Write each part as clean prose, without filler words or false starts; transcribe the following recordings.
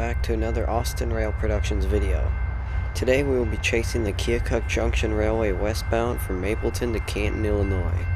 back to another Austin Rail Productions video. Today we will be chasing the Keokuk Junction Railway westbound from Mapleton to Canton, Illinois.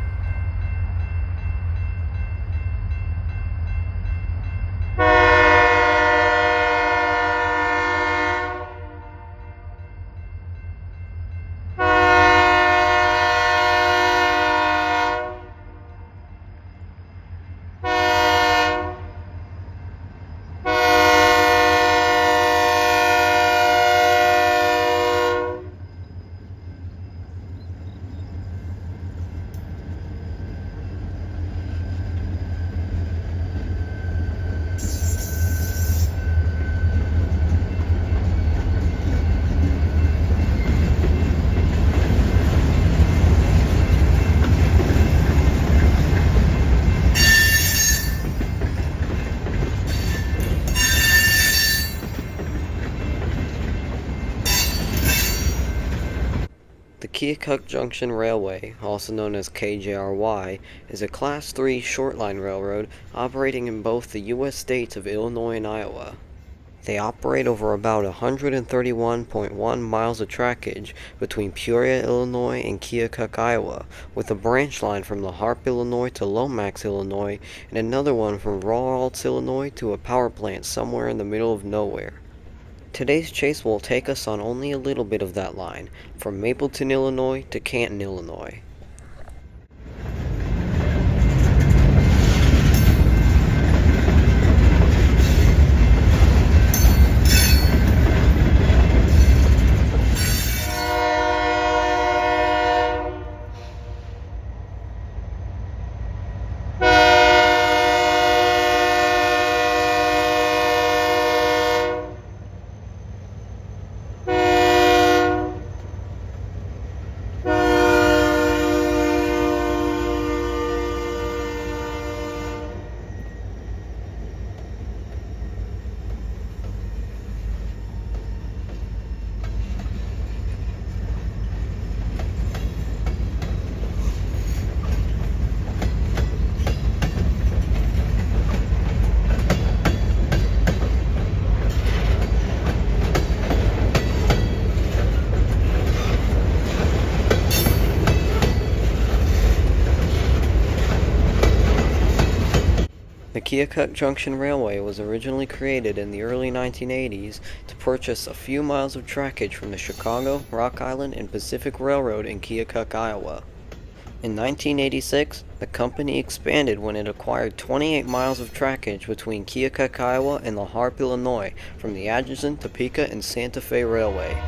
The Keokuk Junction Railway, also known as KJRY, is a Class 3 short-line railroad operating in both the U.S. states of Illinois and Iowa. They operate over about 131.1 miles of trackage between Peoria, Illinois and Keokuk, Iowa, with a branch line from La Harpe, Illinois to Lomax, Illinois, and another one from Rawalts, Illinois to a power plant somewhere in the middle of nowhere. Today's chase will take us on only a little bit of that line, from Mapleton, Illinois to Canton, Illinois. The Keokuk Junction Railway was originally created in the early 1980s to purchase a few miles of trackage from the Chicago, Rock Island, and Pacific Railroad in Keokuk, Iowa. In 1986, the company expanded when it acquired 28 miles of trackage between Keokuk, Iowa and La Harpe, Illinois from the adjacent Topeka and Santa Fe Railway.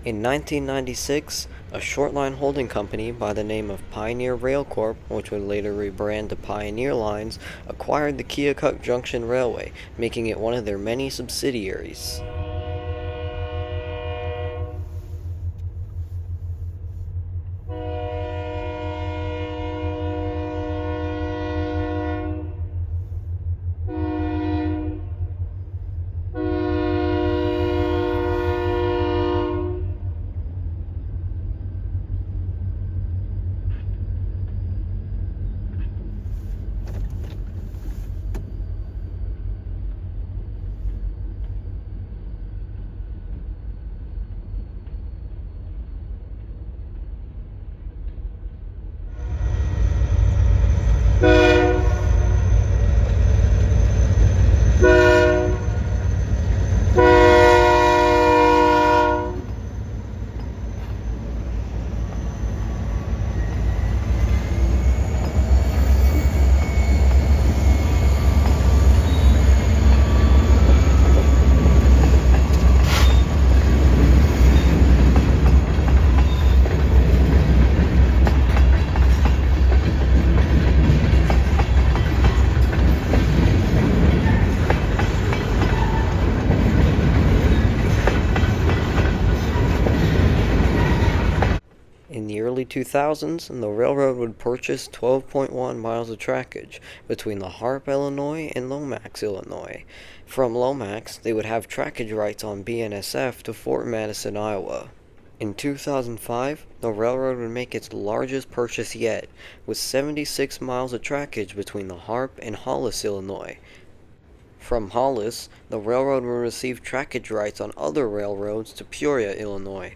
In 1996, A short-line holding company by the name of Pioneer Rail Corp., which would later rebrand to Pioneer Lines, acquired the Keokuk Junction Railway, making it one of their many subsidiaries. In the early 2000s, the railroad would purchase 12.1 miles of trackage between La Harpe, Illinois and Lomax, Illinois. From Lomax, they would have trackage rights on BNSF to Fort Madison, Iowa. In 2005, the railroad would make its largest purchase yet, with 76 miles of trackage between La Harpe and Hollis, Illinois. From Hollis, the railroad would receive trackage rights on other railroads to Peoria, Illinois.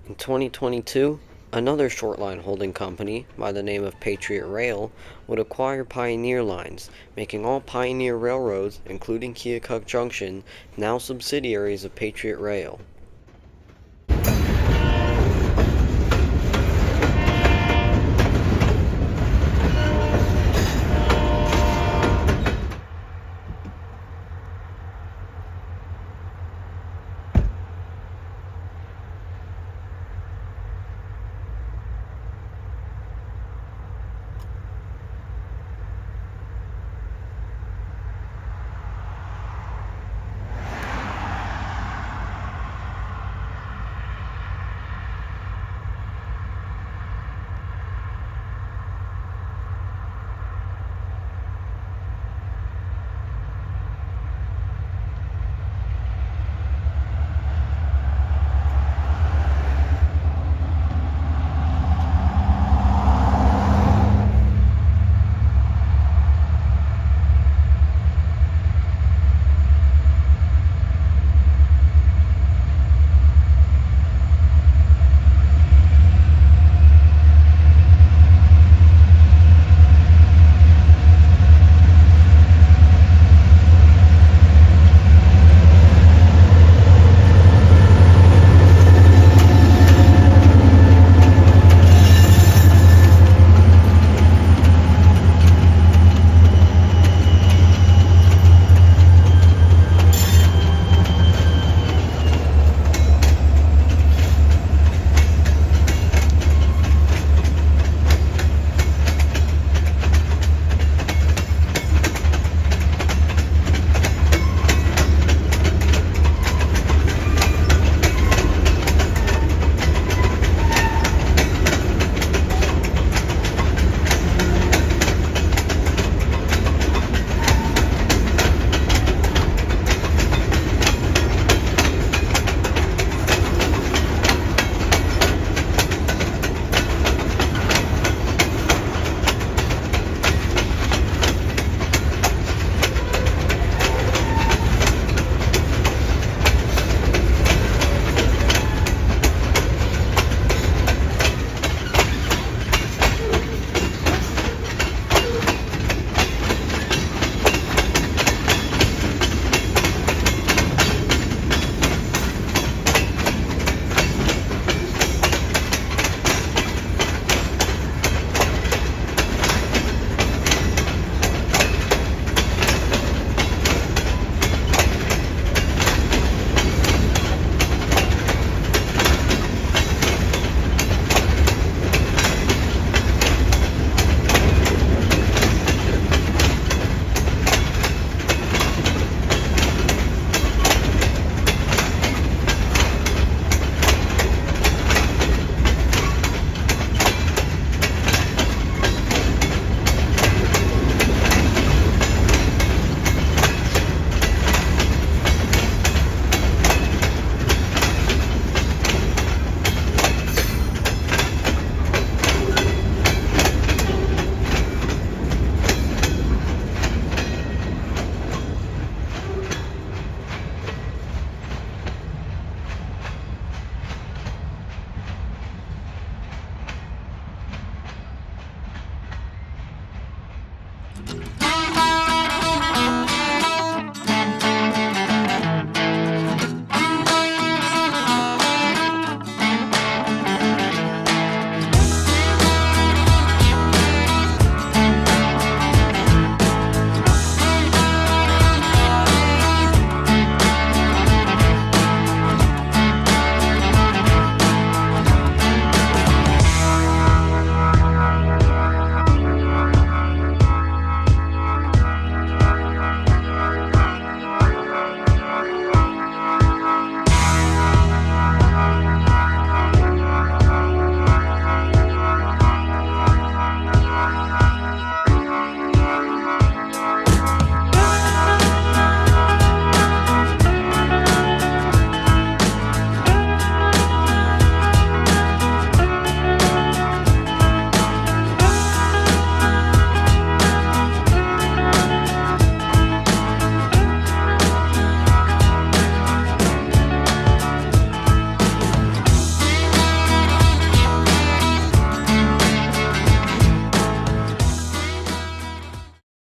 In 2022, another short-line holding company by the name of Patriot Rail would acquire Pioneer Lines, making all Pioneer railroads, including Keokuk Junction, now subsidiaries of Patriot Rail.